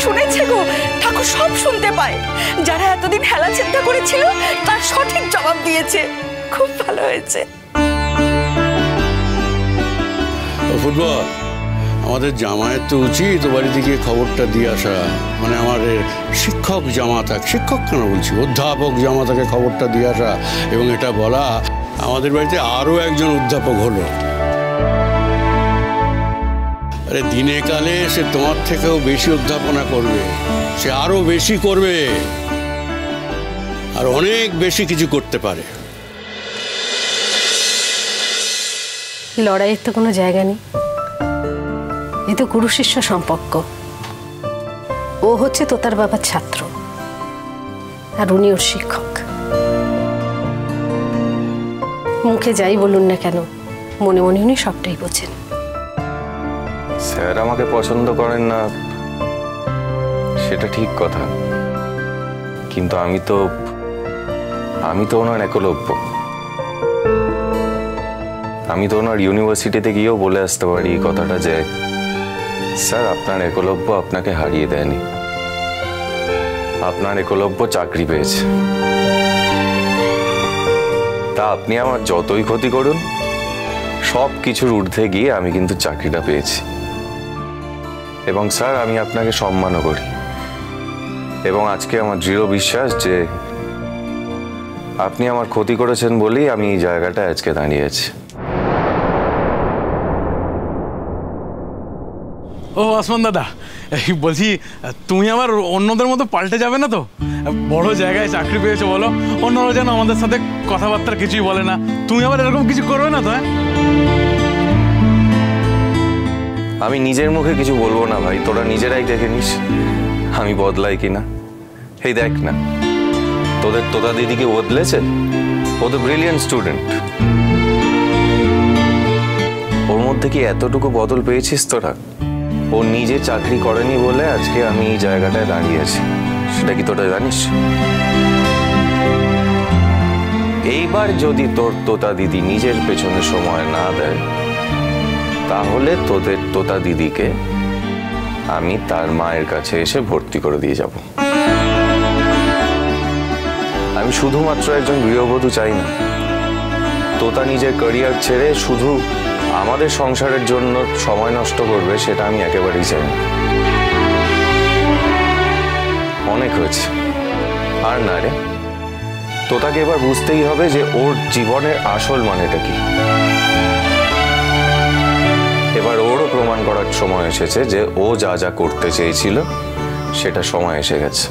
শুনেছে গো, ঠাকুর সব শুনতে পায়। যারা এতদিন হেলা চিন্তা করেছিল তার সঠিক জবাব দিয়েছে। খুব ভালো হয়েছে। ফুটবল, আমাদের জামাইয়ের তো উচিত বাড়িতে গিয়ে খবরটা দিয়ে আসা। মানে আমার শিক্ষক জামাতা, শিক্ষক কেন বলছি, অধ্যাপক জামাতাকে খবরটা দিয়ে আসা এবং এটা বলা আমাদের বাড়িতে আরও একজন অধ্যাপক হলো। আরে দিনে কালে সে তোমার থেকেও বেশি অধ্যাপনা করবে, সে আরো বেশি করবে, আর অনেক বেশি কিছু করতে পারে। লড়াইয়ের তো কোনো জায়গা নেই, এ তো গুরু শিষ্য সম্পর্ক। ও হচ্ছে তোতার বাবার ছাত্র আর উনি ওর শিক্ষক। মুখে যাই বলুন না কেন, মনে মনে উনি সবটাই বোঝেন। স্যার আমাকে পছন্দ করেন না সেটা ঠিক কথা, কিন্তু আমি তো ওনার একলব্য। আমি তো ওনার ইউনিভার্সিটিতে গিয়েও বলে আসতে পারি এই কথাটা যে স্যার আপনার একলব্য আপনাকে হারিয়ে দেয়নি, আপনার একলব্য চাকরি পেয়েছে। তা আপনি আমার যতই ক্ষতি করুন, সব কিছুর ঊর্ধ্বে গিয়ে আমি কিন্তু চাকরিটা পেয়েছি। এবং স্যার আমি আপনাকে সম্মানও করি, এবং আজকে আমার দৃঢ় বিশ্বাস যে আপনি আমার ক্ষতি করেছেন বলেই আমি এই জায়গাটা আজকে দাঁড়িয়েছি। ও আসমান দাদা, বলছি তুমি আবার অন্যদের মতো পাল্টে যাবে না তো? বড় জায়গায় চাকরি পেয়েছো বলো, অন্যরা যেন আমাদের সাথে কথাবার্তা কিছুই বলে না, তুমি আবার এরকম কিছু করবে না তো? হ্যাঁ, আমি নিজের মুখে কিছু বলবো না ভাই, তোরা নিজেরাই দেখে নিস আমি বদলাই কিনা। এই দেখ না, তোদের তোতা দিদিকে বদলেছে? ও তো ব্রিলিয়েন্ট স্টুডেন্ট, ওর মধ্যে কি এতটুকু বদল পেয়েছিস তোরা? ও নিজে চাকরি করেনি বলে আজকে আমি এই জায়গাটায় দাঁড়িয়ে আছি, সেটা কি তোরা জানিস? এইবার যদি তোর তোতা দিদি নিজের পেছনে সময় না দেয়, তাহলে তোদের তোতা দিদিকে আমি তার মায়ের কাছে এসে ভর্তি করে দিয়ে যাব। আমি শুধুমাত্র একজন গৃহবধূ চাই না, তোতা নিজের ক্যারিয়ার ছেড়ে শুধু আমাদের সংসারের জন্য সময় নষ্ট করবে, সেটা আমি একেবারেই চাই না। অনেক হয়েছে, আর না রে, তোতাকে এবার বুঝতেই হবে যে ওর জীবনের আসল মানেটা কি। এবার ওরও প্রমাণ করার সময় এসেছে যে ও যা যা করতে চেয়েছিল সেটা সময় এসে গেছে।